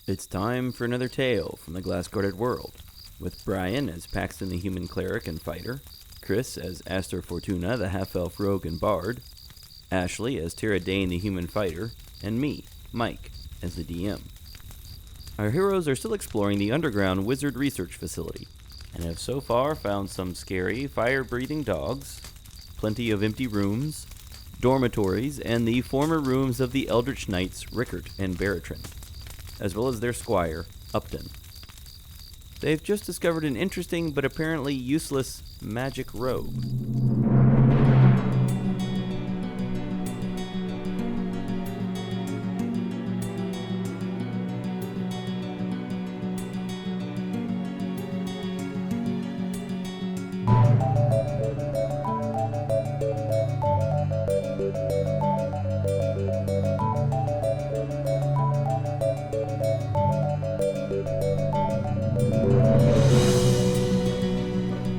It's time for another tale from the Glass-Guarded World, with Brian as Paxton the Human Cleric and Fighter, Chris as Aster Fortuna the Half-Elf Rogue and Bard, Ashley as Tara Dane the Human Fighter, and me, Mike, as the DM. Our heroes are still exploring the underground wizard research facility, and have so far found some scary, fire-breathing dogs, plenty of empty rooms, dormitories, and the former rooms of the Eldritch Knights Rickert and Baratrin, as well as their squire, Upton. They've just discovered an interesting but apparently useless magic robe.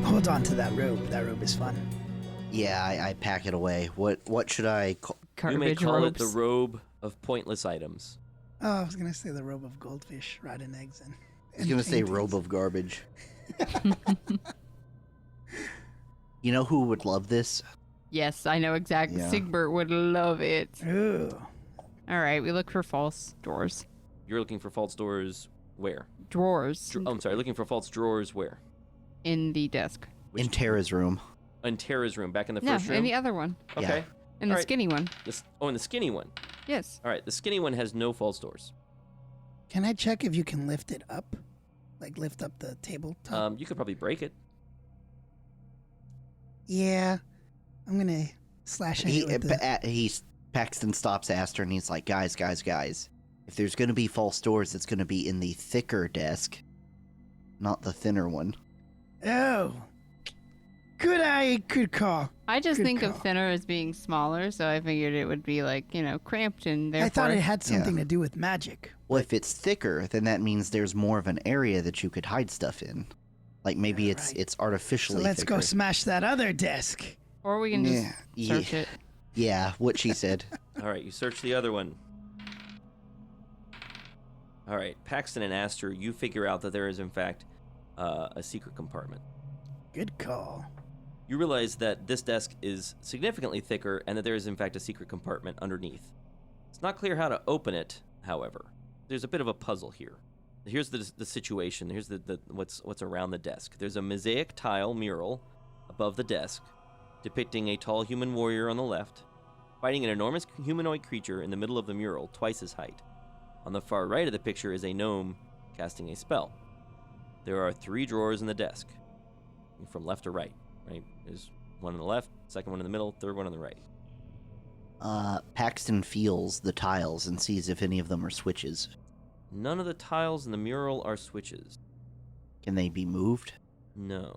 Hold on to that robe. That robe is fun. Yeah, I pack it away. What should I call? Garbage You may call robes. it the robe of pointless items. Oh, I was gonna say the robe of goldfish, rotten eggs, and. I was gonna say robe of garbage. You know who would love this? Yes, I know exactly. Yeah. Sigbert would love it. Ooh. All right, we look for false doors. You're looking for false doors where? Drawers I'm sorry, looking for false drawers where? in the desk. In Tara's room. In Tara's room, back in the No, first room? in the other one. Okay. Yeah. In the All right. skinny one. In the skinny one. Yes. All right, the skinny one has no false doors. Can I check if you can lift it up? Like lift up the tabletop? You could probably break it. Yeah. I'm gonna slash it with the... Paxton stops Aster and he's like, guys. If there's gonna be false doors, it's gonna be in the thicker desk, not the thinner one. Oh. Good call. I just Good think call. of thinner as being smaller, so I figured it would be like, cramped and therefore... I thought it had something Yeah. to do with magic. Well, if it's thicker, then that means there's more of an area that you could hide stuff in. Like maybe it's Right. it's So artificially let's thicker. go smash that other desk. Or we can just Yeah. search it. Yeah, what she said. All right, you search the other one. All right, Paxton and Aster, you figure out that there is, in fact, a secret compartment. Good call. You realize that this desk is significantly thicker and that there is, in fact, a secret compartment underneath. It's not clear how to open it, however. There's a bit of a puzzle here. Here's the situation. Here's what's around the desk. There's a mosaic tile mural above the desk depicting a tall human warrior on the left, fighting an enormous humanoid creature in the middle of the mural, twice his height. On the far right of the picture is a gnome casting a spell. There are 3 drawers in the desk, from left to right. Right? There's one on the left, second one in the middle, third one on the right. Paxton feels the tiles and sees if any of them are switches. None of the tiles in the mural are switches. Can they be moved? No.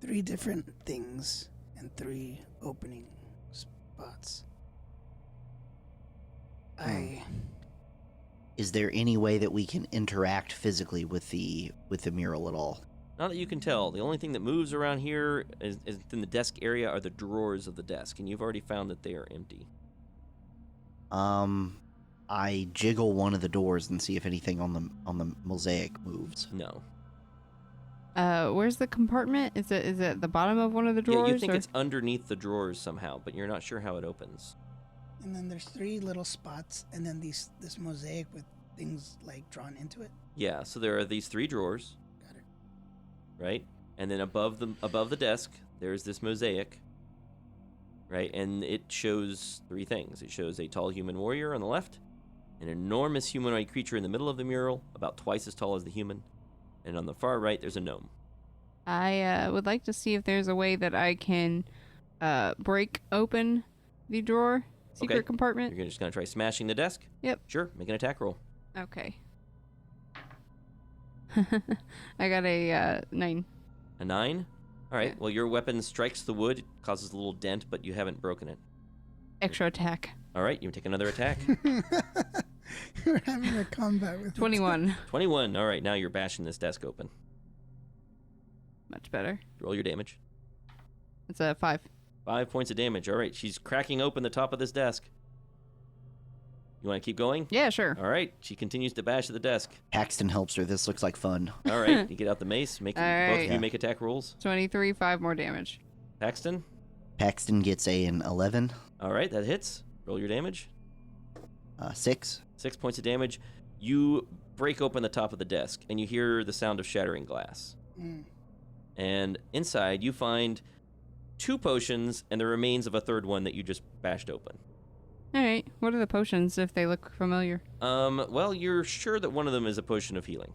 3 different things and 3 opening spots. Is there any way that we can interact physically with the mural at all? Not that you can tell. The only thing that moves around here is in the desk area are the drawers of the desk, and you've already found that they are empty. I jiggle one of the doors and see if anything on the mosaic moves. No. Where's the compartment? Is it at the bottom of one of the drawers? Yeah, you think or- it's underneath the drawers somehow, but you're not sure how it opens. And then there's 3 little spots, and then this mosaic with things like drawn into it. Yeah, so there are these 3 drawers, Got it. right? And then above the desk, there's this mosaic, right? And it shows 3 things. It shows a tall human warrior on the left, an enormous humanoid creature in the middle of the mural, about twice as tall as the human, and on the far right, there's a gnome. I would like to see if there's a way that I can break open the drawer secret Okay. compartment. You're just going to try smashing the desk? Yep. Sure, make an attack roll. Okay. I got a 9. A 9? All right, Yeah. well, your weapon strikes the wood, causes a little dent, but you haven't broken it. Extra attack. All right, you take another attack. We're having a combat with 21. 21. All right, now you're bashing this desk open. Much better. Roll your damage. It's a 5. 5 points of damage. All right, she's cracking open the top of this desk. You want to keep going? Yeah, sure. All right. She continues to bash at the desk. Paxton helps her. This looks like fun. All right. You get out the mace. Both right. of you make attack rolls. 23, 5 more damage. Paxton. Paxton gets an 11, All right. That hits. Roll your damage. 6. 6 points of damage. You break open the top of the desk, and you hear the sound of shattering glass. And inside, you find 2 potions and the remains of a third one that you just bashed open. All right. What are the potions if they look familiar? Well, you're sure that one of them is a potion of healing.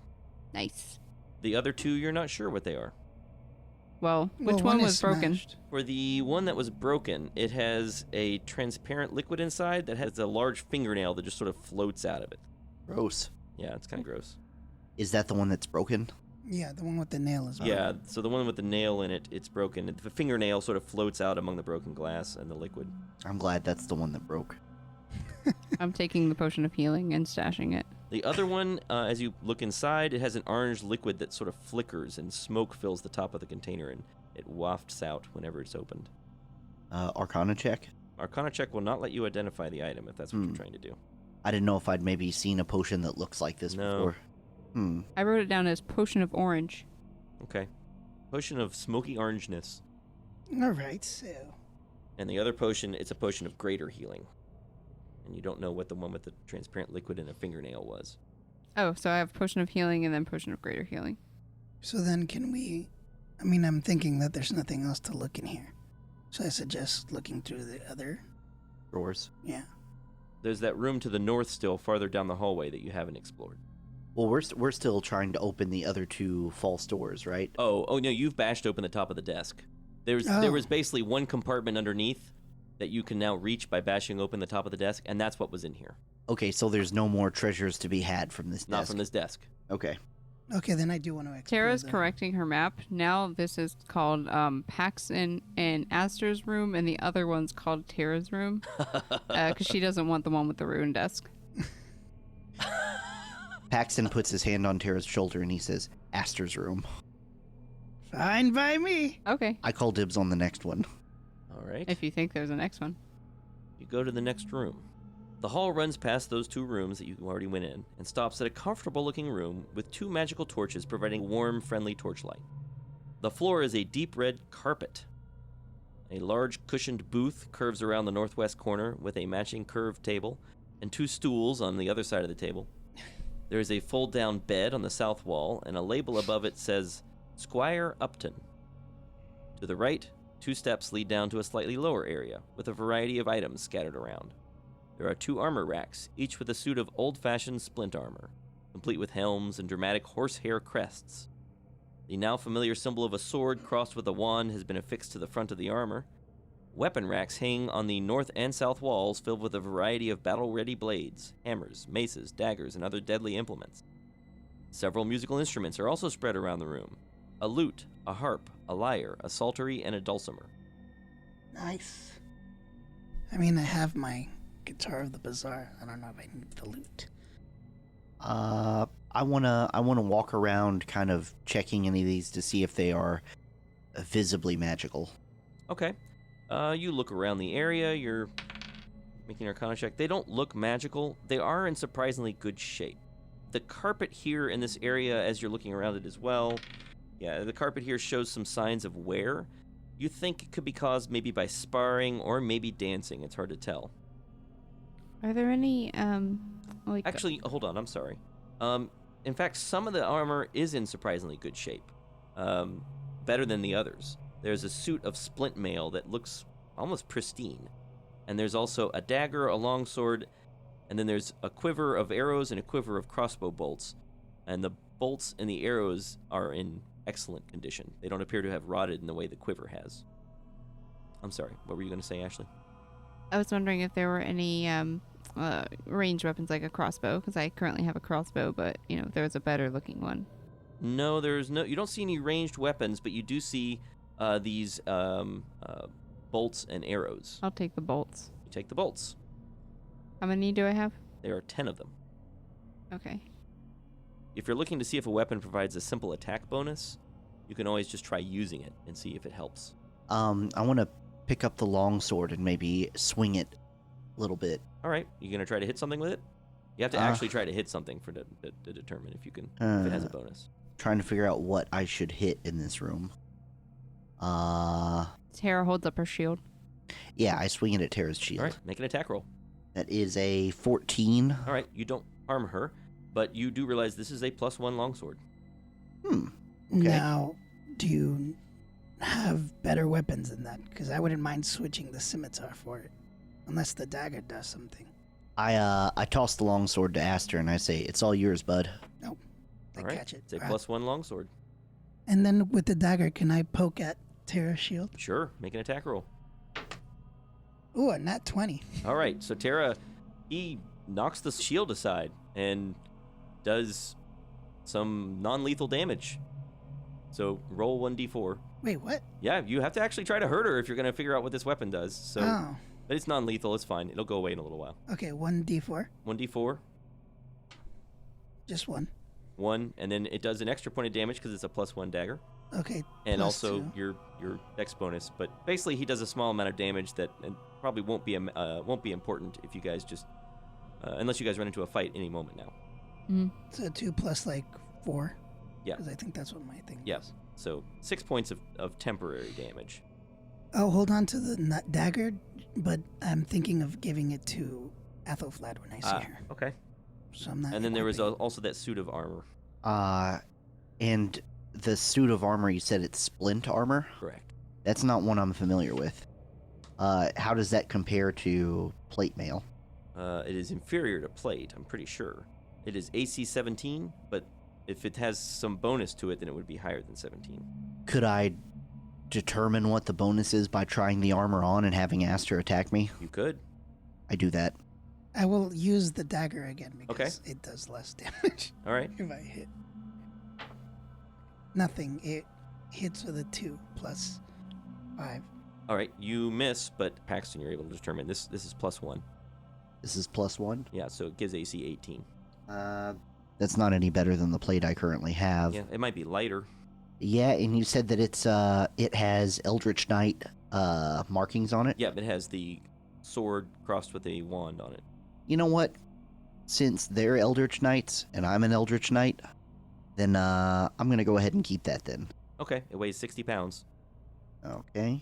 Nice. The other 2, you're not sure what they are. Well, which one is was broken? smashed. For the one that was broken, it has a transparent liquid inside that has a large fingernail that just sort of floats out of it. Gross. Yeah, it's kind of gross. Is that the one that's broken? Yeah, the one with the nail is broken. Yeah, so the one with the nail in it, it's broken. The fingernail sort of floats out among the broken glass and the liquid. I'm glad that's the one that broke. I'm taking the potion of healing and stashing it. The other one, as you look inside, it has an orange liquid that sort of flickers and smoke fills the top of the container and it wafts out whenever it's opened. Arcana check? Arcana check will not let you identify the item if that's what you're trying to do. I didn't know if I'd maybe seen a potion that looks like this No. before. I wrote it down as potion of orange. Okay. Potion of smoky orangeness. All right, so And the other potion, it's a potion of greater healing. And you don't know what the one with the transparent liquid and a fingernail was. Oh, so I have potion of healing and then potion of greater healing. then can we? I mean, I'm thinking that there's nothing else to look in here, so I suggest looking through the other. Drawers. Yeah. There's that room to the north still, farther down the hallway that you haven't explored. Well, we're still trying to open the other 2 false doors, right? Oh no, you've bashed open the top of the desk. There was basically one compartment underneath that you can now reach by bashing open the top of the desk, and that's what was in here. Okay, so there's no more treasures to be had from this Not desk. from this desk. Okay. Okay, then I do want to explore. Tara's them. correcting her map. Now this is called Paxton and Aster's room, and the other one's called Tara's room, because she doesn't want the one with the ruined desk. Paxton puts his hand on Tara's shoulder and he says, Aster's room. Fine by me. Okay, I call dibs on the next one. All right. if you think there's a next one. You go to the next room. The hall runs past those 2 rooms that you already went in and stops at a comfortable-looking room with 2 magical torches providing warm, friendly torchlight. The floor is a deep red carpet. A large cushioned booth curves around the northwest corner with a matching curved table and 2 stools on the other side of the table. There is a fold-down bed on the south wall, and a label above it says, Squire Upton. To the right, 2 steps lead down to a slightly lower area, with a variety of items scattered around. There are 2 armor racks, each with a suit of old-fashioned splint armor, complete with helms and dramatic horsehair crests. The now familiar symbol of a sword crossed with a wand has been affixed to the front of the armor. Weapon racks hang on the north and south walls filled with a variety of battle-ready blades, hammers, maces, daggers, and other deadly implements. Several musical instruments are also spread around the room. A lute, a harp, a lyre, a psaltery, and a dulcimer. Nice. I mean, I have my Guitar of the Bazaar. I don't know if I need the lute. I wanna walk around kind of checking any of these to see if they are visibly magical. Okay. You look around the area, you're making an Arcana check. They don't look magical. They are in surprisingly good shape. The carpet here in this area, as you're looking around it as well, yeah, the carpet here shows some signs of wear. You think it could be caused maybe by sparring or maybe dancing. It's hard to tell. Are there any Actually, hold on, I'm sorry. In fact, some of the armor is in surprisingly good shape. Better than the others. There's a suit of splint mail that looks almost pristine. And there's also a dagger, a longsword, and then there's a quiver of arrows and a quiver of crossbow bolts. And the bolts and the arrows are in excellent condition. They don't appear to have rotted in the way the quiver has. I'm sorry, what were you going to say, Ashley? I was wondering if there were any ranged weapons like a crossbow, because I currently have a crossbow, but if there was a better looking one. No, you don't see any ranged weapons, but you do see these bolts and arrows. I'll take the bolts. You take the bolts. How many do I have? There are 10 of them. Okay. If you're looking to see if a weapon provides a simple attack bonus, you can always just try using it and see if it helps. I want to pick up the longsword and maybe swing it a little bit. All right, you gonna try to hit something with it? You have to actually try to hit something to determine if you can if it has a bonus. Trying to figure out what I should hit in this room. Tara holds up her shield. Yeah, I swing it at Tara's shield. All right, make an attack roll. That is a 14. All right, you don't harm her, but you do realize this is a +1 longsword. Okay. Now, do you have better weapons than that? Because I wouldn't mind switching the scimitar for it, unless the dagger does something. I toss the longsword to Aster and I say, "It's all yours, bud." Nope. I All right, catch it. it's a Right. +1 longsword. And then with the dagger, can I poke at Tara's shield? Sure, make an attack roll. Ooh, a nat 20. All right, so Tara, he knocks the shield aside and does some non-lethal damage. So roll 1d4. Wait, what? Yeah, you have to actually try to hurt her if you're gonna figure out what this weapon does. So, Oh, but it's non-lethal. It's fine. It'll go away in a little while. okay, 1d4. 1d4, Just one. 1, and then it does an extra point of damage because it's a +1 dagger, Okay. and plus also two. your dex bonus. But basically, he does a small amount of damage that and probably won't be important if you guys just unless you guys run into a fight any moment now. So 2 plus like 4. Yeah. Because I think that's what my thing Yes. was. So 6 points of temporary damage. I'll hold on to the dagger, but I'm thinking of giving it to Athelflaed when I see her. Okay. So I'm not. And then there was equipping- also that suit of armor. And the suit of armor, you said it's splint armor? Correct. That's not one I'm familiar with. How does that compare to plate mail? It is inferior to plate, I'm pretty sure. It is AC 17, but if it has some bonus to it, then it would be higher than 17. Could I determine what the bonus is by trying the armor on and having Aster attack me? You could. I do that. I will use the dagger again because it does less damage All right. if I hit. Nothing. It hits with a 2 plus 5. All right. You miss, but Paxton, you're able to determine this is +1. This is +1. Yeah, so it gives AC 18. That's not any better than the plate I currently have. Yeah, it might be lighter. Yeah, and you said that it has Eldritch Knight markings on it. Yeah, it has the sword crossed with a wand on it. You know what? Since they're Eldritch Knights and I'm an Eldritch Knight, then I'm gonna go ahead and keep that then. Okay, it weighs 60 pounds. Okay.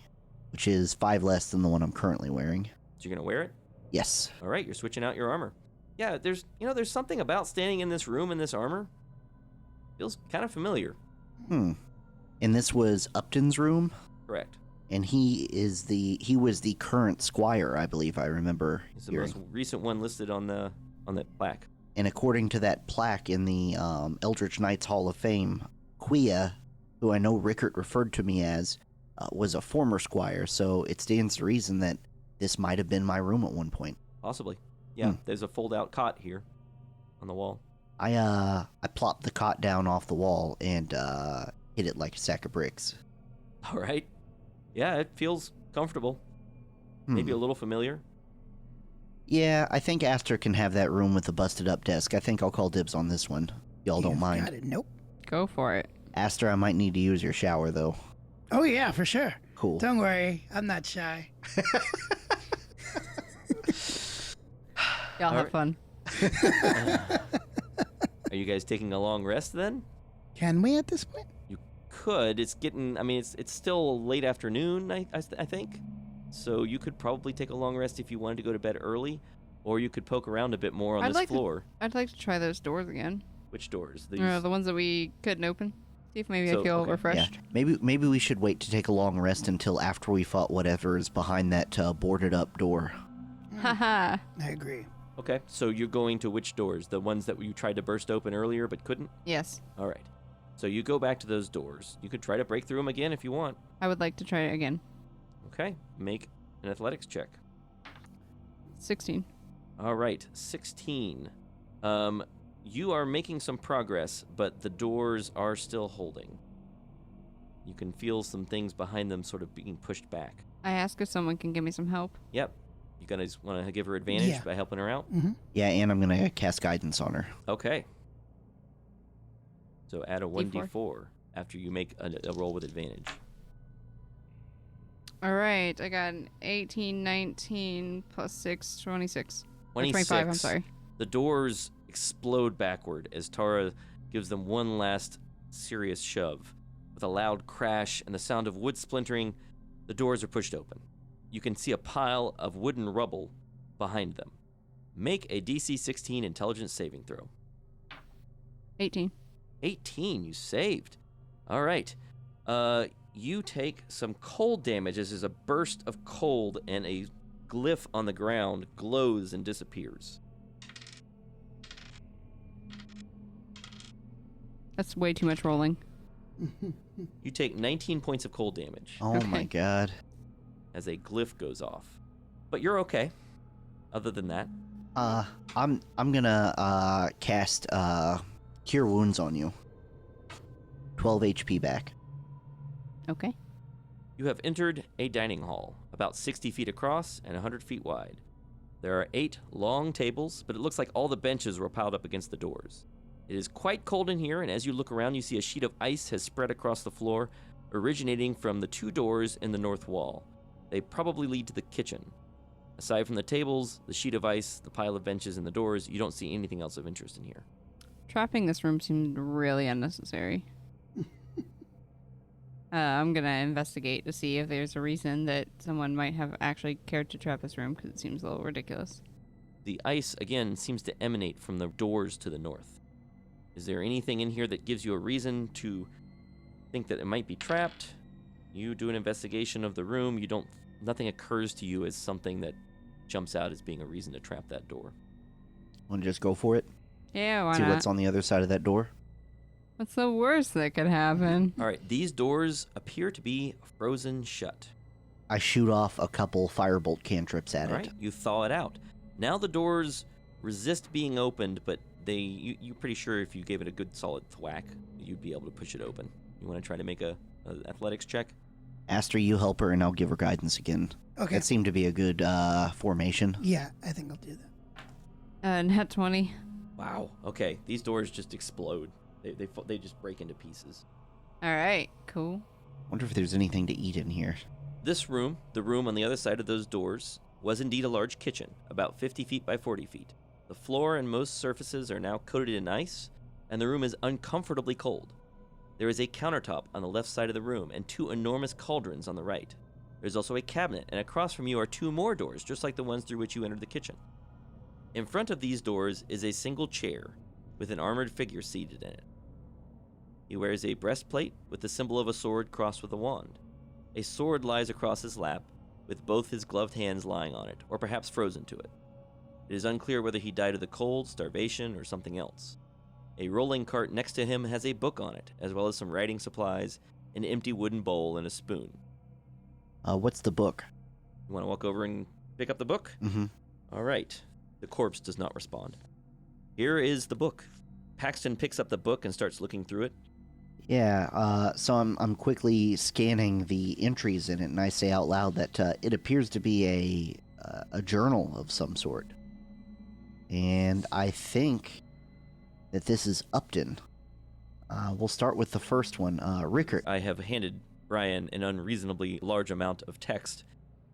Which is 5 less than the one I'm currently wearing. So you're gonna wear it? Yes. All right, you're switching out your armor. Yeah, there's something about standing in this room in this armor. Feels kind of familiar. And this was Upton's room, Correct. and he was the current squire, I believe I remember It's the hearing. most recent one listed on that plaque. And according to that plaque in the Eldritch Knights Hall of Fame, Quia, who I know Rickert referred to me as, was a former squire, so it stands to reason that this might have been my room at one point. Possibly. Yeah, there's a fold-out cot here on the wall. I plopped the cot down off the wall and hit it like a sack of bricks. All right. Yeah, it feels comfortable. Maybe a little familiar. Yeah, I think Aster can have that room with the busted up desk. I think I'll call dibs on this one. Y'all don't You've mind. Got it. Nope. Go for it. Aster, I might need to use your shower though. Oh yeah, for sure. Cool. Don't worry, I'm not shy. Y'all have fun. Are you guys taking a long rest then? Can we at this point? You could. It's getting. I mean, it's still late afternoon. I think. So you could probably take a long rest if you wanted to go to bed early, or you could poke around a bit more on I'd this like to- floor. I'd like to try those doors again. Which doors? These. The ones that we couldn't open. See if maybe So, I feel okay. Yeah, refreshed. maybe we should wait to take a long rest until after we fought whatever is behind that boarded up door. Haha. I agree. Okay. So you're going to which doors? The ones that you tried to burst open earlier but couldn't. Yes. All right. So you go back to those doors. You could try to break through them again if you want. I would like to try it again. Okay. Make an athletics check. 16. All right, 16. You are making some progress, but the doors are still holding. You can feel some things behind them sort of being pushed back. I ask if someone can give me some help. Yep. You guys want to give her advantage Yeah. by helping her out? Mm-hmm. Yeah, and I'm gonna cast guidance on her. Okay. So add a D4. 1d4 after you make a roll with advantage. All right, I got an 18, 19 plus 6, 26. Or 26. 25, I'm sorry. The doors explode backward as Tara gives them one last serious shove. With a loud crash and the sound of wood splintering, the doors are pushed open. You can see a pile of wooden rubble behind them. Make a DC 16 intelligence saving throw. 18. 18, you saved. All right. You take some cold damage as there's a burst of cold and a glyph on the ground glows and disappears. That's way too much rolling. You take 19 points of cold damage Oh my Okay. god. as a glyph goes off. But you're okay. Other than that, I'm gonna cast Cure Wounds on you. 12 HP back. Okay. you have entered a dining hall, about 60 feet across and 100 feet wide. There are 8 long tables, but it looks like all the benches were piled up against the doors. It is quite cold in here, and as you look around, you see a sheet of ice has spread across the floor, originating from the 2 doors in the north wall. They probably lead to the kitchen. Aside from the tables, the sheet of ice, the pile of benches, and the doors, you don't see anything else of interest in here. Trapping this room seemed really unnecessary. I'm gonna investigate to see if there's a reason that someone might have actually cared to trap this room, because it seems a little ridiculous. The ice, again, seems to emanate from the doors to the north. Is there anything in here that gives you a reason to think that it might be trapped? You do an investigation of the room, nothing occurs to you as something that jumps out as being a reason to trap that door. Want to just go for it? Yeah, why See not? what's on the other side of that door? What's the worst that could happen? All right, these doors appear to be frozen shut. I shoot off a couple firebolt cantrips at All it. right, you thaw it out. Now the doors resist being opened, but you're pretty sure if you gave it a good solid thwack, you'd be able to push it open. You want to try to make a athletics check? Aster, you help her, and I'll give her guidance again. Okay. That seemed to be a good formation. Yeah, I think I'll do that. Nat 20. Wow. Okay, these doors just explode. They just break into pieces. All right, cool. Wonder if there's anything to eat in here. This room, the room on the other side of those doors, was indeed a large kitchen, about 50 feet by 40 feet. The floor and most surfaces are now coated in ice, and the room is uncomfortably cold. There is a countertop on the left side of the room and 2 enormous cauldrons on the right. There's also a cabinet, and across from you are 2 more doors, just like the ones through which you entered the kitchen. In front of these doors is a single chair, with an armored figure seated in it. He wears a breastplate with the symbol of a sword crossed with a wand. A sword lies across his lap, with both his gloved hands lying on it, or perhaps frozen to it. It is unclear whether he died of the cold, starvation, or something else. A rolling cart next to him has a book on it, as well as some writing supplies, an empty wooden bowl, and a spoon. What's the book? You want to walk over and pick up the book? Mm-hmm. All right. The corpse does not respond. Here is the book. Paxton picks up the book and starts looking through it. Yeah, so I'm quickly scanning the entries in it, and I say out loud that it appears to be a journal of some sort. And I think that this is Upton. We'll start with the first one. Rickert. I have handed Brian an unreasonably large amount of text,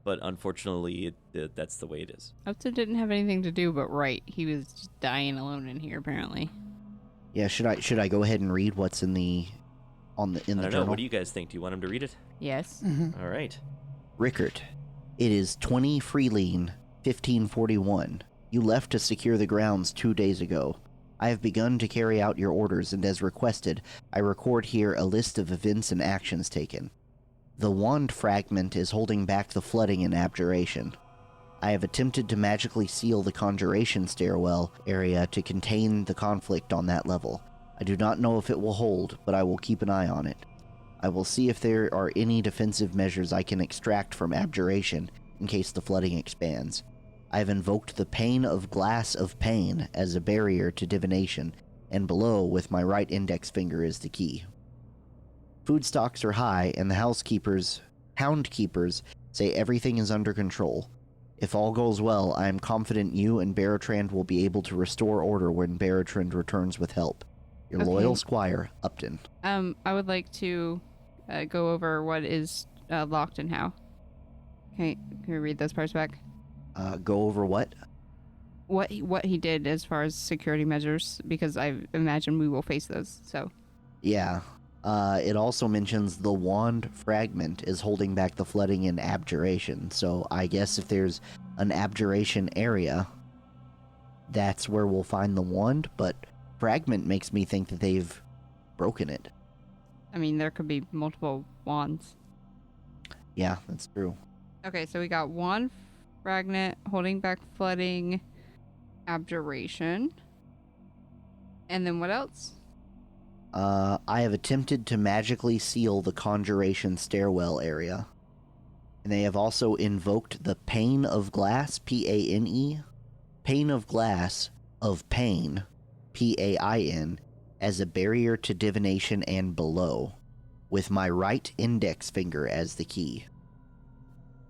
but unfortunately, that's the way it is. Upton didn't have anything to do but write. He was just dying alone in here, apparently. Yeah, should I go ahead and read what's in the I don't know. journal? What do you guys think? Do you want him to read it? Yes. All right. Rickert, it is 20 Freeline, 1541. You left to secure the grounds 2 days ago. I have begun to carry out your orders, and as requested, I record here a list of events and actions taken. The wand fragment is holding back the flooding and abjuration. I have attempted to magically seal the conjuration stairwell area to contain the conflict on that level. I do not know if it will hold, but I will keep an eye on it. I will see if there are any defensive measures I can extract from abjuration in case the flooding expands. I have invoked the Pane of Glass of Pain as a barrier to divination, and below, with my right index finger, is the key. Food stocks are high, and the hound keepers say everything is under control. If all goes well, I am confident you and Baratrand will be able to restore order when Baratrand returns with help. Your Okay. loyal squire, Upton. I would like to go over what is locked and how. Okay, can we read those parts back? Go over what? What he did as far as security measures, because I imagine we will face those. So Yeah. It also mentions the wand fragment is holding back the flooding and abjuration. So I guess if there's an abjuration area, that's where we'll find the wand. But fragment makes me think that they've broken it. I mean, there could be multiple wands. Yeah, that's true. Okay, so we got wand fragment holding back flooding, abjuration, and then what else? I have attempted to magically seal the conjuration stairwell area. And they have also invoked the Pane of Glass, P-A-N-E, Pane of Glass of Pain, P-A-I-N, as a barrier to divination and below, with my right index finger as the key.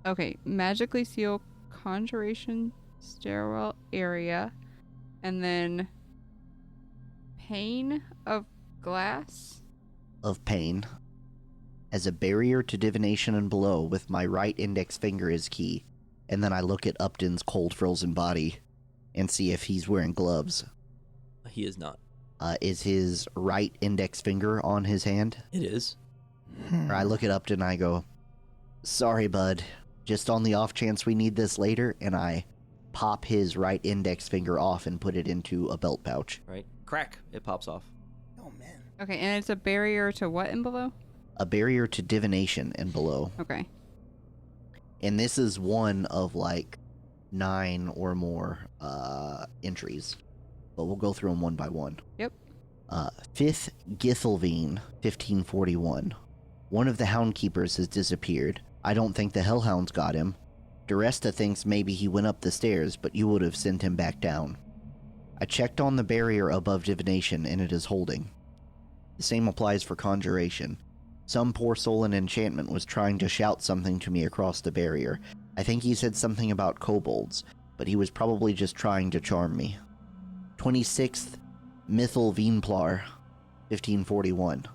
Okay, magically seal conjuration stairwell area, and then pane of glass. Of Pain, as a barrier to divination and below, with my right index finger as key. And then I look at Upton's cold frozen body and see if he's wearing gloves. He is not. Is his right index finger on his hand? It is. Hmm. Or I look at Upton and I go, sorry, bud. Just on the off chance we need this later, and I pop his right index finger off and put it into a belt pouch. Right? Crack. It pops off. Oh man. Okay, and it's a barrier to what and below? A barrier to divination and below. Okay. And this is one of like 9 or more entries. But we'll go through them one by one. Yep. 5th Githelvine, 1541. One of the Hound Keepers has disappeared. I don't think the Hellhounds got him. Duresta thinks maybe he went up the stairs, but you would have sent him back down. I checked on the barrier above divination, and it is holding. The same applies for conjuration. Some poor soul in enchantment was trying to shout something to me across the barrier. I think he said something about kobolds, but he was probably just trying to charm me. 26th Mythil Veenplar, 1541.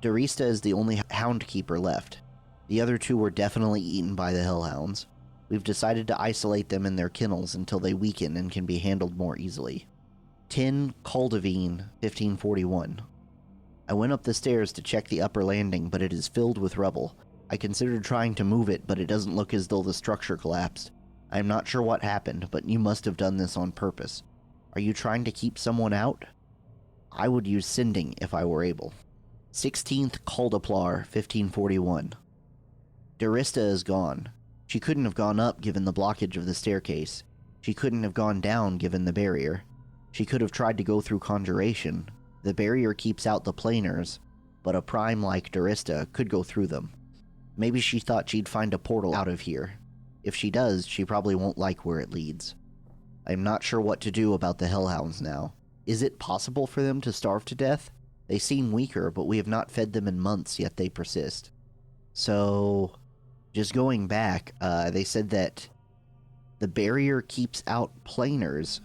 Duresta is the only Hound Keeper left. The other 2 were definitely eaten by the Hellhounds. We've decided to isolate them in their kennels until they weaken and can be handled more easily. 10 Caldavine, 1541. I went up the stairs to check the upper landing, but it is filled with rubble. I considered trying to move it, but it doesn't look as though the structure collapsed. I am not sure what happened, but you must have done this on purpose. Are you trying to keep someone out? I would use sending if I were able. 16th Caldaplar, 1541. Duresta is gone. She couldn't have gone up given the blockage of the staircase. She couldn't have gone down given the barrier. She could have tried to go through conjuration. The barrier keeps out the planers, but a prime like Duresta could go through them. Maybe she thought she'd find a portal out of here. If she does, she probably won't like where it leads. I'm not sure what to do about the Hellhounds now. Is it possible for them to starve to death? They seem weaker, but we have not fed them in months, yet they persist. So, just going back, they said that the barrier keeps out planers,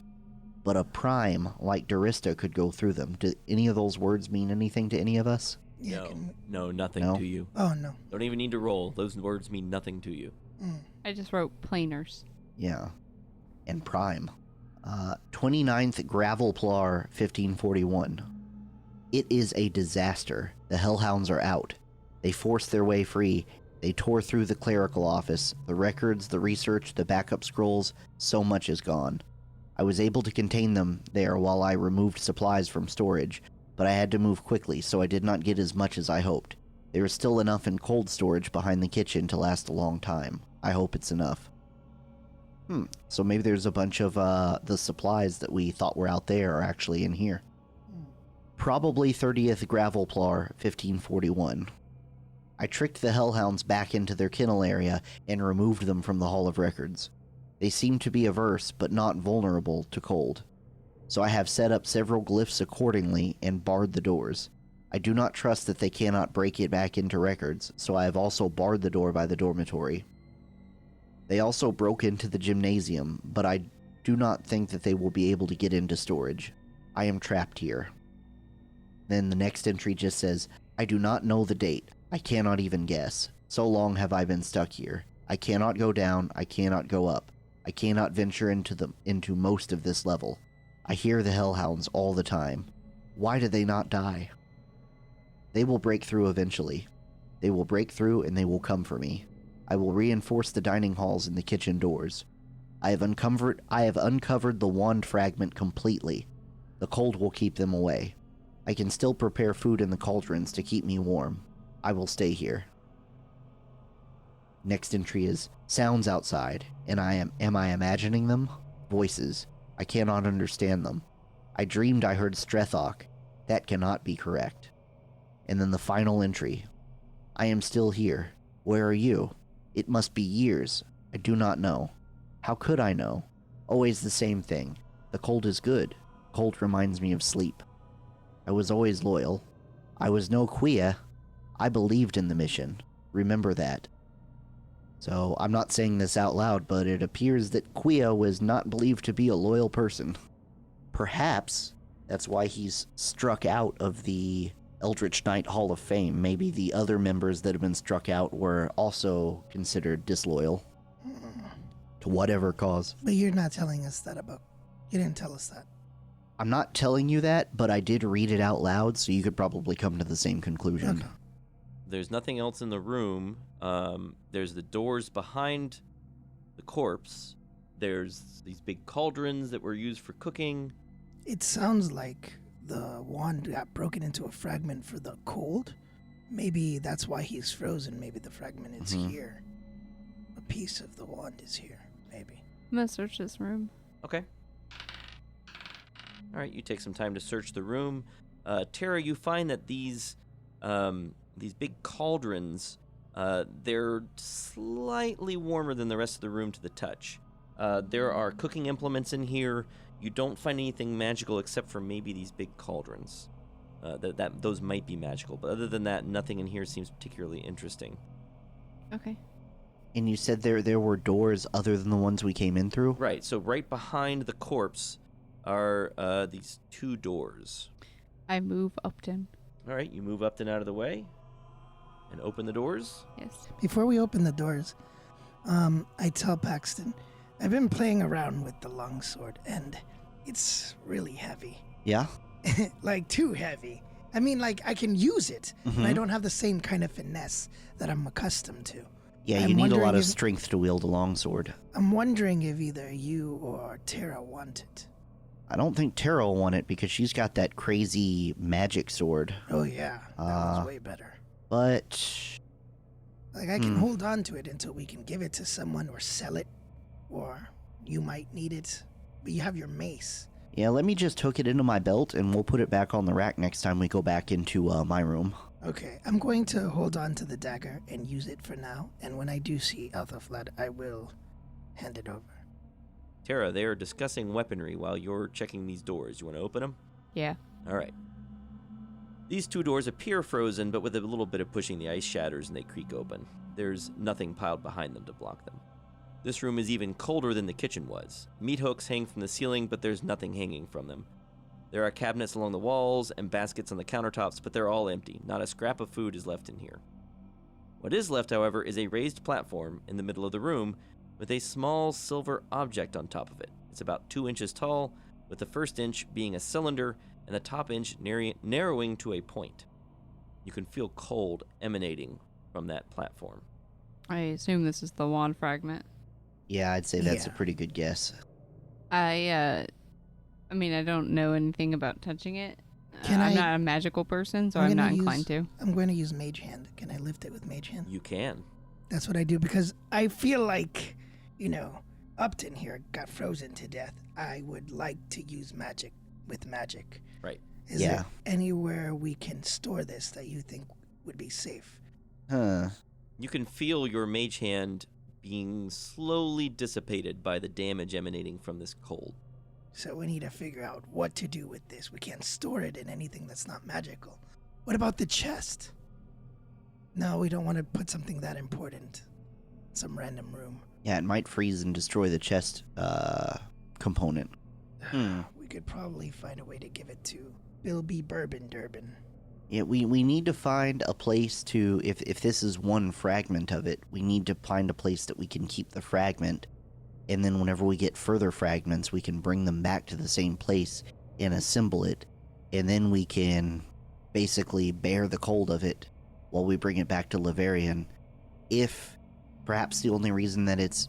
but a prime like Duresta could go through them. Do any of those words mean anything to any of us? Yeah. No. No, nothing No? to you. Oh no. Don't even need to roll. Those words mean nothing to you. Mm. I just wrote planers. Yeah. And prime. 29th Gravelplar, 1541. It is a disaster. The Hellhounds are out. They forced their way free. They tore through the clerical office, the records, the research, the backup scrolls. So much is gone. I was able to contain them there while I removed supplies from storage, but I had to move quickly, so I did not get as much as I hoped. There is still enough in cold storage behind the kitchen to last a long time. I hope it's enough. So maybe there's a bunch of the supplies that we thought were out there are actually in here. Probably 30th Gravelplar, 1541. I tricked the Hellhounds back into their kennel area and removed them from the Hall of Records. They seem to be averse, but not vulnerable to cold. So I have set up several glyphs accordingly and barred the doors. I do not trust that they cannot break it back into records, so I have also barred the door by the dormitory. They also broke into the gymnasium, but I do not think that they will be able to get into storage. I am trapped here. Then the next entry just says, I do not know the date. I cannot even guess. So long have I been stuck here. I cannot go down. I cannot go up. I cannot venture into most of this level. I hear the hellhounds all the time. Why do they not die? They will break through eventually. They will break through and they will come for me. I will reinforce the dining halls and the kitchen doors. I have uncovered the wand fragment completely. The cold will keep them away. I can still prepare food in the cauldrons to keep me warm. I will stay here. Next entry is sounds outside, and am I imagining them? Voices. I cannot understand them. I dreamed I heard Strethok. That cannot be correct. And then the final entry. I am still here. Where are you? It must be years. I do not know. How could I know? Always the same thing. The cold is good. Cold reminds me of sleep. I was always loyal. I was no Quia. I believed in the mission. Remember that. So, I'm not saying this out loud, but it appears that Quia was not believed to be a loyal person. Perhaps that's why he's struck out of the Eldritch Knight Hall of Fame. Maybe the other members that have been struck out were also considered disloyal. To whatever cause. But you're not telling us that about... You didn't tell us that. I'm not telling you that, but I did read it out loud, so you could probably come to the same conclusion. Okay. There's nothing else in the room. There's the doors behind the corpse. There's these big cauldrons that were used for cooking. It sounds like the wand got broken into a fragment for the cold. Maybe that's why he's frozen. Maybe the fragment is here. A piece of the wand is here, maybe. I'm gonna search this room. Okay. All right, you take some time to search the room. Tara, you find that these big cauldrons, they're slightly warmer than the rest of the room to the touch. There are cooking implements in here. You don't find anything magical except for maybe these big cauldrons. Those might be magical, but other than that, nothing in here seems particularly interesting. Okay. And you said there were doors other than the ones we came in through? Right, so right behind the corpse are these two doors. I move Upton. All right, you move Upton out of the way and open the doors. Yes. Before we open the doors, I tell Paxton, I've been playing around with the longsword, and it's really heavy. Yeah? Like, too heavy. I mean, like, I can use it, but I don't have the same kind of finesse that I'm accustomed to. Yeah, I'm you need a lot wondering of if- strength to wield a longsword. I'm wondering if either you or Tara want it. I don't think Tara will want it because she's got that crazy magic sword. Oh, yeah. That was way better. But Like, I can hold on to it until we can give it to someone or sell it, or you might need it, but you have your mace. yeah, let me just hook it into my belt and we'll put it back on the rack next time we go back into my room. Okay, I'm going to hold on to the dagger and use it for now, and when I do see Altaflad, I will hand it over. Tara, they are discussing weaponry while you're checking these doors. You want to open them? Yeah. All right. These two doors appear frozen, but with a little bit of pushing, the ice shatters and they creak open. There's nothing piled behind them to block them. This room is even colder than the kitchen was. Meat hooks hang from the ceiling, but there's nothing hanging from them. There are cabinets along the walls and baskets on the countertops, but they're all empty. Not a scrap of food is left in here. What is left, however, is a raised platform in the middle of the room with a small silver object on top of it. It's about 2 inches tall, with the first inch being a cylinder and the top inch narrowing to a point. You can feel cold emanating from that platform. I assume this is the wand fragment. Yeah, I'd say that's a Yeah. pretty good guess. I mean, I don't know anything about touching it. Can I'm I- not a magical person, so I'm I'm not gonna inclined to. I'm going to use Mage Hand. Can I lift it with Mage Hand? You can. That's what I do, because I feel like, you know, Upton here got frozen to death. I would like to use magic with magic. Right. Is Yeah. there anywhere we can store this that you think would be safe? Huh. You can feel your mage hand being slowly dissipated by the damage emanating from this cold. So we need to figure out what to do with this. We can't store it in anything that's not magical. What about the chest? No, we don't want to put something that important in some random room. Yeah, it might freeze and destroy the chest component. We could probably find a way to give it to Bilby Bourbon Durbin. Yeah, we need to find a place to, if this is one fragment of it, we need to find a place that we can keep the fragment, and then whenever we get further fragments, we can bring them back to the same place and assemble it, and then we can basically bear the cold of it while we bring it back to Laverian. If perhaps the only reason that it's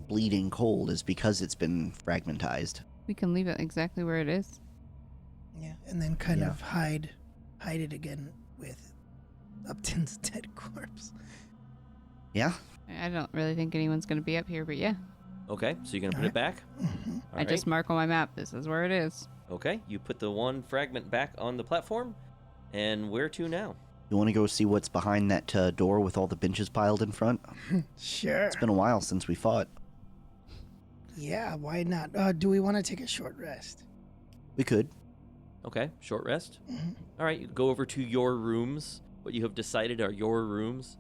bleeding cold is because it's been fragmentized. We can leave it exactly where it is. Yeah, and then kind Yeah. of hide it again with Upton's dead corpse. Yeah? I don't really think anyone's going to be up here, but yeah. Okay, so you're gonna put it back. Mhm. All I just mark on my map. This is where it is. Okay, you put the one fragment back on the platform, and where to now? You want to go see what's behind that door with all the benches piled in front? Sure. It's been a while since we fought. Yeah, why not? Do we want to take a short rest? We could. Okay, short rest. Mhm. All right, you go over to your rooms. What you have decided are your rooms,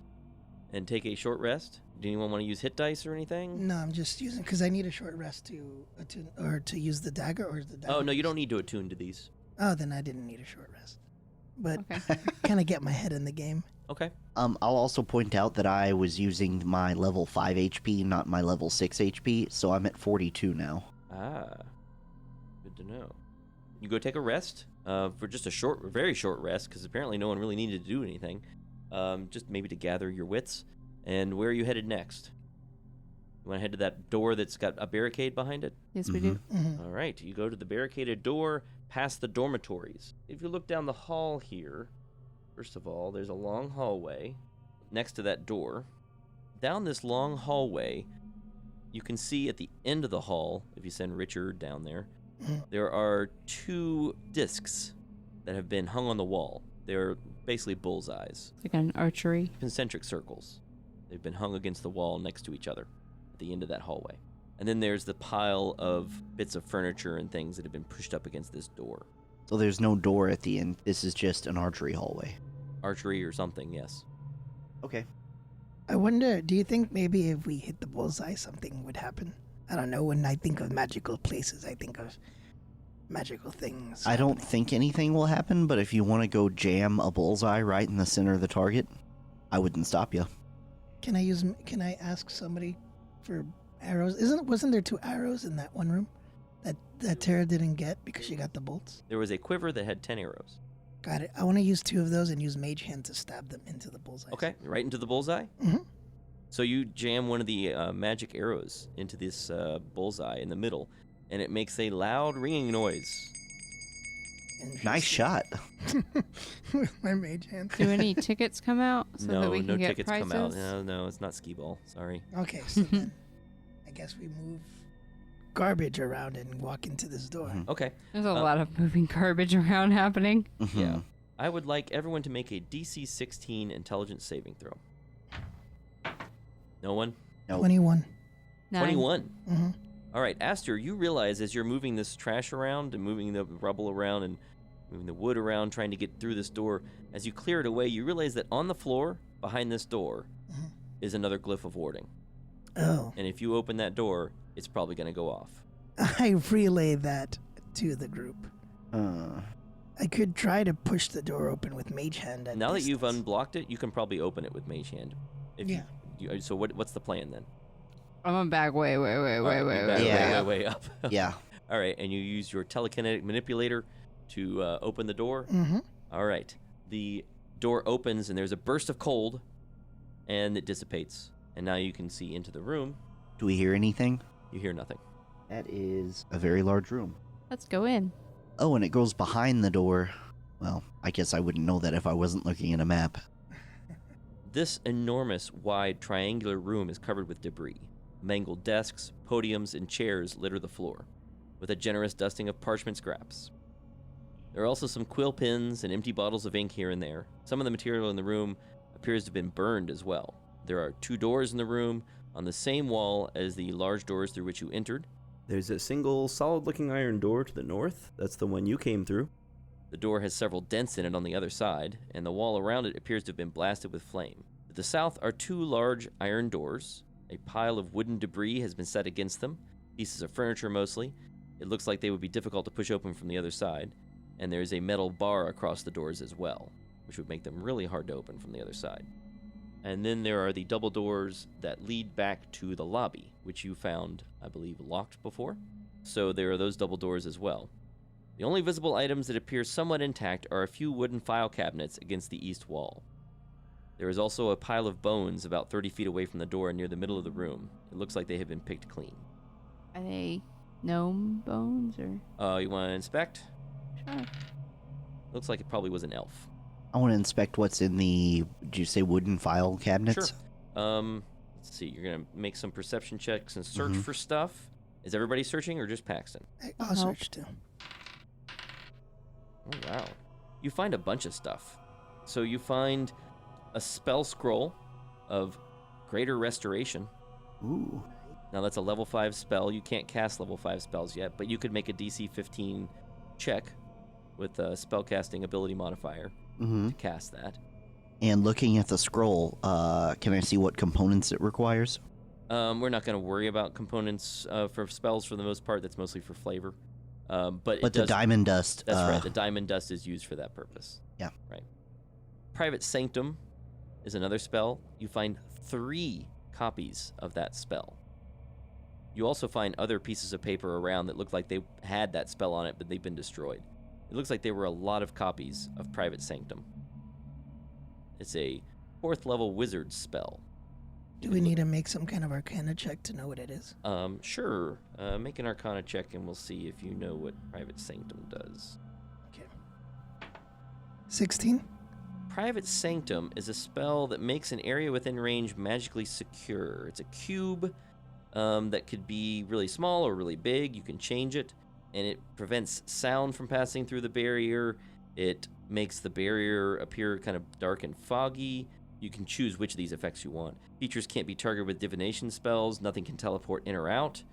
and take a short rest. Do anyone want to use hit dice or anything? No, I'm just using because I need a short rest to attune or to use the dagger, or is the dagger? Oh no, you don't need to attune to these. Oh, then I didn't need a short rest. But Okay. kind of get my head in the game. Okay. I'll also point out that I was using my level 5 HP, not my level 6 HP, so I'm at 42 now. Ah, good to know. You go take a rest for just a short, very short rest, because apparently no one really needed to do anything. Just maybe to gather your wits. And where are you headed next? You want to head to that door that's got a barricade behind it? Yes, we do. Mhm. All right, you go to the barricaded door past the dormitories. If you look down the hall here, first of all, there's a long hallway next to that door. Down this long hallway, you can see at the end of the hall, if you send Richard down there, there are two discs that have been hung on the wall. They're basically bullseyes, Like an archery. concentric circles. They've been hung against the wall next to each other at the end of that hallway. And then there's the pile of bits of furniture and things that have been pushed up against this door. So there's no door at the end. This is just an archery hallway. Archery or something, yes. Okay. I wonder, do you think maybe if we hit the bullseye, something would happen? I don't know. When I think of magical places, I think of magical things. I don't happening. think anything will happen, but if you want to go jam a bullseye right in the center of the target, I wouldn't stop you. Can I ask somebody for arrows? Wasn't there 2 arrows in that one room that Tara didn't get because she got the bolts? There was a quiver that had 10 arrows. Got it. I want to use 2 of those and use Mage Hand to stab them into the bullseye. Okay, right into the bullseye? Mhm. So you jam one of the magic arrows into this bullseye in the middle, and it makes a loud ringing noise. Nice shot. With my Mage Hand. Do any tickets come out so no, that we can no get tickets prices? come out. No, it's not skee ball. Sorry. Okay, so then I guess we move garbage around and walk into this door. Mhm. Okay. There's a lot of moving garbage around happening. Mhm. Yeah. I would like everyone to make a DC 16 intelligence saving throw. No one? Nope. 21. 9. 21. Mm-hmm. All right, Aster, you realize as you're moving this trash around and moving the rubble around and moving the wood around, trying to get through this door, as you clear it away, you realize that on the floor behind this door Mhm. is another glyph of warding. Oh. And if you open that door, it's probably going to go off. I relay that to the group. I could try to push the door open with Mage Hand. At Now that you've distance. unblocked it, you can probably open it with Mage Hand. If Yeah. So what's the plan then? I'm gonna back way All right, you back Yeah. way up. Yeah. All right, and you use your telekinetic manipulator to open the door. Mhm. All right. The door opens and there's a burst of cold and it dissipates. And now you can see into the room. Do we hear anything? You hear nothing. That is a very large room. Let's go in. Oh, and it goes behind the door. Well, I guess I wouldn't know that if I wasn't looking at a map. This enormous, wide, triangular room is covered with debris. Mangled desks, podiums, and chairs litter the floor, with a generous dusting of parchment scraps. There are also some quill pens and empty bottles of ink here and there. Some of the material in the room appears to have been burned as well. There are 2 doors in the room on the same wall as the large doors through which you entered. There's a single solid-looking iron door to the north. That's the one you came through. The door has several dents in it on the other side, and the wall around it appears to have been blasted with flame. To the south are 2 large iron doors. A pile of wooden debris has been set against them, pieces of furniture mostly. It looks like they would be difficult to push open from the other side, and there is a metal bar across the doors as well. which would make them really hard to open from the other side. And then there are the double doors that lead back to the lobby, which you found, I believe, locked before. So there are those double doors as well. The only visible items that appear somewhat intact are a few wooden file cabinets against the east wall. There is also a pile of bones about 30 feet away from the door near the middle of the room. It looks like they have been picked clean. Are they gnome bones or? You want to inspect? Sure. Looks like it probably was an elf. I want to inspect what's in the, did you say wooden file cabinets? Sure. Let's see. You're going to make some perception checks and search for stuff. Is everybody searching or just Paxton? I'll search too. Oh, wow. You find a bunch of stuff. So you find a spell scroll of Greater Restoration. Ooh. Now, that's a level 5 spell. You can't cast level 5 spells yet, but you could make a DC 15 check with a spellcasting ability modifier to cast that. And looking at the scroll, can I see what components it requires? We're not going to worry about components for spells for the most part. That's mostly for flavor. But the diamond dust. That's right. The diamond dust is used for that purpose. Yeah. Right. Private Sanctum is another spell. You find 3 copies of that spell. You also find other pieces of paper around that look like they had that spell on it, but they've been destroyed. It looks like there were a lot of copies of Private Sanctum. It's a 4th level wizard spell. Do we need to make some kind of arcana check to know what it is? Sure. Make an arcana check and we'll see if you know what Private Sanctum does. Okay. 16? Private Sanctum is a spell that makes an area within range magically secure. It's a cube that could be really small or really big. You can change it, and it prevents sound from passing through the barrier. It makes the barrier appear kind of dark and foggy. You can choose which of these effects you want. Features can't be targeted with divination spells. Nothing can teleport in or out.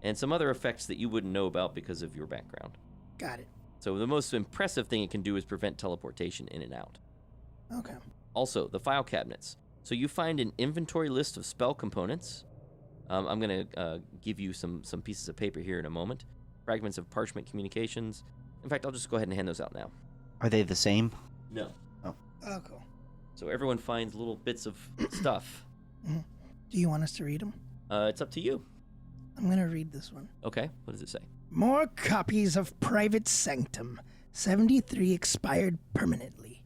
And some other effects that you wouldn't know about because of your background. Got it. So the most impressive thing it can do is prevent teleportation in and out. Okay. Also, the file cabinets. So you find an inventory list of spell components. I'm going to give you some pieces of paper here in a moment. Fragments of parchment communications. In fact, I'll just go ahead and hand those out now. Are they the same? No. Oh, cool. So everyone finds little bits of stuff. Do you want us to read them? It's up to you. I'm going to read this one. Okay, what does it say? More copies of Private Sanctum. 73 expired permanently.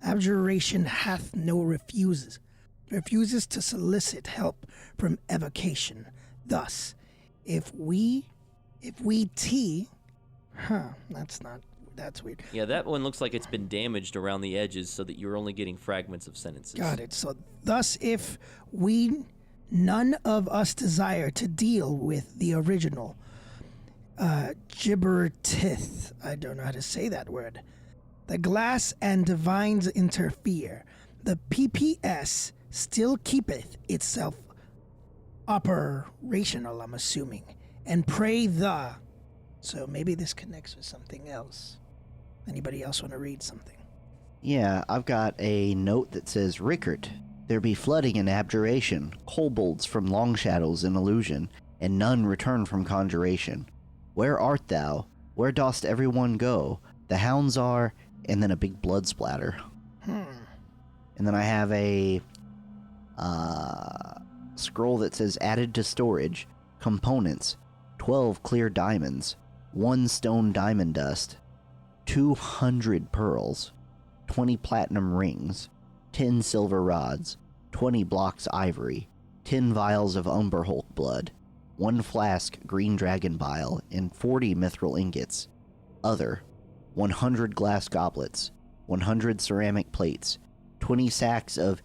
Abjuration hath no refuses. Refuses to solicit help from evocation. Thus, if we that's weird. Yeah, that one looks like it's been damaged around the edges so that you're only getting fragments of sentences. Got it. So, thus, if none of us desire to deal with the original, Gibbertith, I don't know how to say that word, the glass and divines interfere, the PPS still keepeth itself operational, I'm assuming, and pray the... So maybe this connects with something else. Anybody else want to read something? Yeah, I've got a note that says, Rickert, there be flooding and abjuration, kobolds from long shadows and illusion, and none return from conjuration. Where art thou? Where dost everyone go? The hounds are, and then a big blood splatter. And then I have a scroll that says, added to storage, components, 12 clear diamonds, 1 stone diamond dust, 200 pearls, 20 platinum rings, 10 silver rods, 20 blocks ivory, 10 vials of Umberhulk blood, 1 flask green dragon bile, and 40 mithril ingots. Other, 100 glass goblets, 100 ceramic plates, 20 sacks of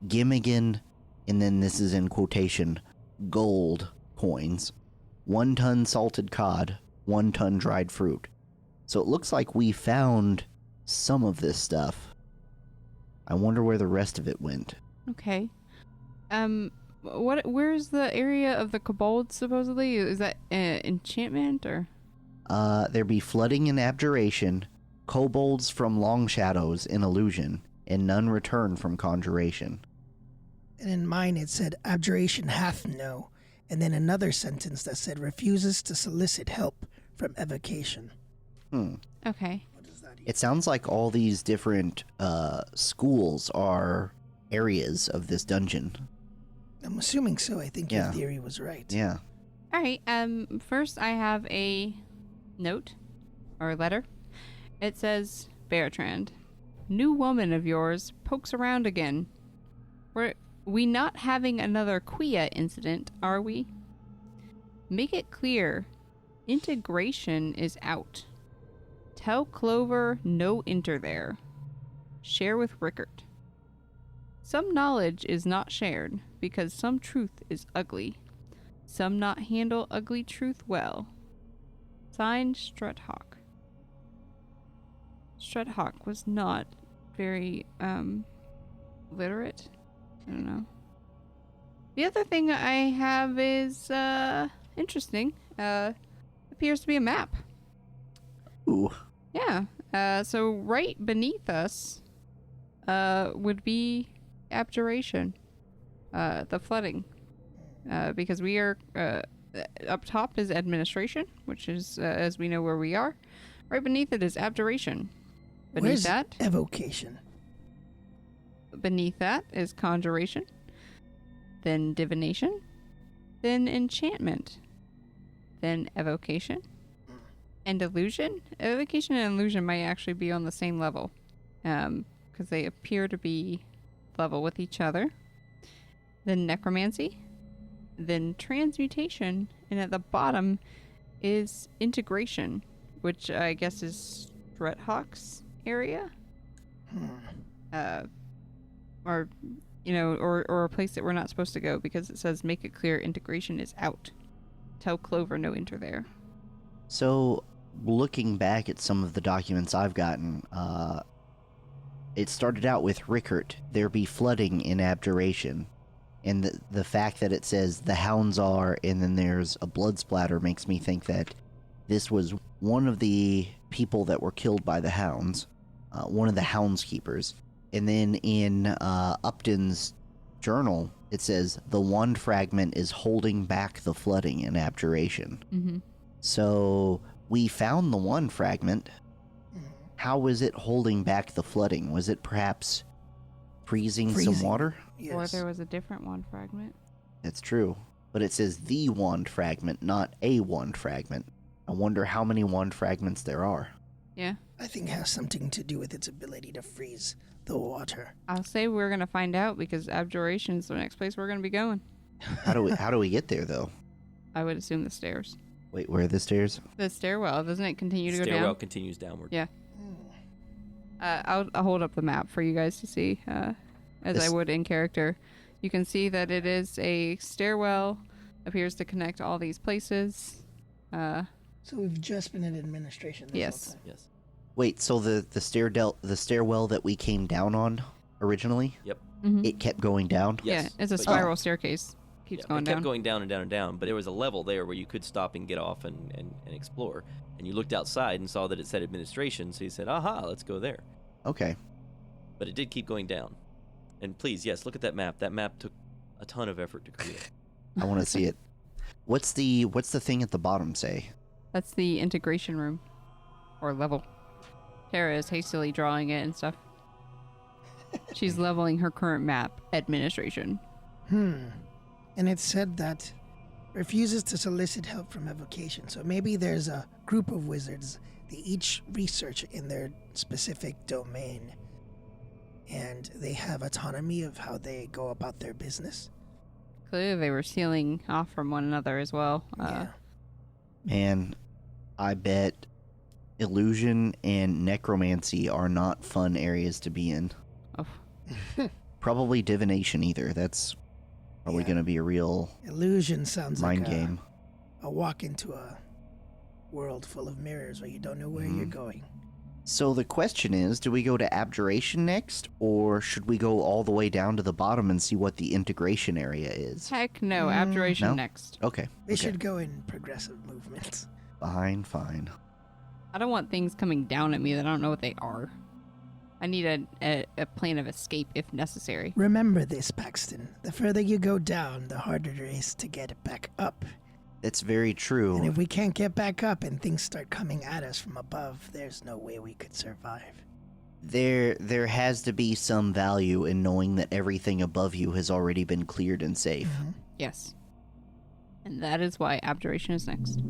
Gimmigan, and then this is in quotation, gold coins, 1 ton salted cod, 1 ton dried fruit. So it looks like we found some of this stuff. I wonder where the rest of it went. Okay. Where's the area of the kobolds supposedly? Is that enchantment or? There be flooding and abjuration, kobolds from long shadows in illusion, and none return from conjuration. And in mine it said, abjuration hath no. And then another sentence that said, refuses to solicit help from evocation. Okay. What does that? It sounds like all these different schools are areas of this dungeon. I'm assuming so. I think Yeah. your theory was right. Yeah. All right. First, I have a note or letter. It says, Bertrand, new woman of yours pokes around again. We not having another Quia incident, are we? Make it clear. Integration is out. Tell Clover no enter there. Share with Rickert. Some knowledge is not shared because some truth is ugly. Some not handle ugly truth well. Signed, Struthawk. Struthawk was not very, literate. I don't know. The other thing I have is, interesting. Appears to be a map. Ooh. Yeah. So right beneath us, would be abjuration. The flooding. Because we are, up top is administration, which is, as we know where we are. Right beneath it is abjuration. Beneath Where's that, evocation? beneath that is conjuration. Then divination. Then enchantment. Then evocation. And illusion. Evocation and illusion might actually be on the same level. Because they appear to be level with each other. Then necromancy. Then transmutation. And at the bottom is integration, which I guess is Struthawk's area. Or, or a place that we're not supposed to go because it says make it clear integration is out. Tell Clover no enter there. So, looking back at some of the documents I've gotten, it started out with Rickert, there be flooding in abjuration. And the fact that it says the hounds are, and then there's a blood splatter makes me think that this was one of the people that were killed by the hounds, one of the houndskeepers. And then in Upton's journal, it says the wand fragment is holding back the flooding in abjuration. Mm-hmm. So we found the one fragment. How was it holding back the flooding? Was it perhaps freezing some water? Yes. Or there was a different wand fragment. That's true. But it says the wand fragment, not a wand fragment. I wonder how many wand fragments there are. Yeah. I think it has something to do with its ability to freeze the water. I'll say we're going to find out because abjuration is the next place we're going to be going. How do we get there though? I would assume the stairs. Wait, where are the stairs? The stairwell, doesn't it continue to go Stairwell down? continues downward. Yeah. I'll hold up the map for you guys to see, as This- I would in character. You can see that it is a stairwell, appears to connect all these places. So we've just been in administration this Yes. whole time. Yes. Wait, so the stairwell that we came down on originally, Mhm. it kept going down? Yes. Yeah, it's a But spiral staircase. Keeps Yeah, going it kept down. going down and down and down, but there was a level there where you could stop and get off and explore. And you looked outside and saw that it said administration, so you said, aha, let's go there. Okay. But it did keep going down. And please, yes, look at that map. That map took a ton of effort to create. I want to see it. What's the thing at the bottom say? That's the integration room. Or level. Tara is hastily drawing it and stuff. She's leveling her current map, administration. And it said that refuses to solicit help from evocation. So maybe there's a group of wizards. They each research in their specific domain. And they have autonomy of how they go about their business. Clearly they were sealing off from one another as well. Yeah. Man, I bet illusion and necromancy are not fun areas to be in. Oh. Probably divination either. That's probably Yeah. going to be a real Illusion sounds mind like game. a walk into a world full of mirrors where you don't know where you're going. So the question is, do we go to abjuration next, or should we go all the way down to the bottom and see what the integration area is? Heck no, abjuration No? next. Okay. They okay. should go in progressive movements. Fine. I don't want things coming down at me that I don't know what they are. I need a plan of escape if necessary. Remember this, Paxton. The further you go down, the harder it is to get back up. That's very true. And if we can't get back up and things start coming at us from above, there's no way we could survive. There has to be some value in knowing that everything above you has already been cleared and safe. Mm-hmm. Yes. And that is why abjuration is next.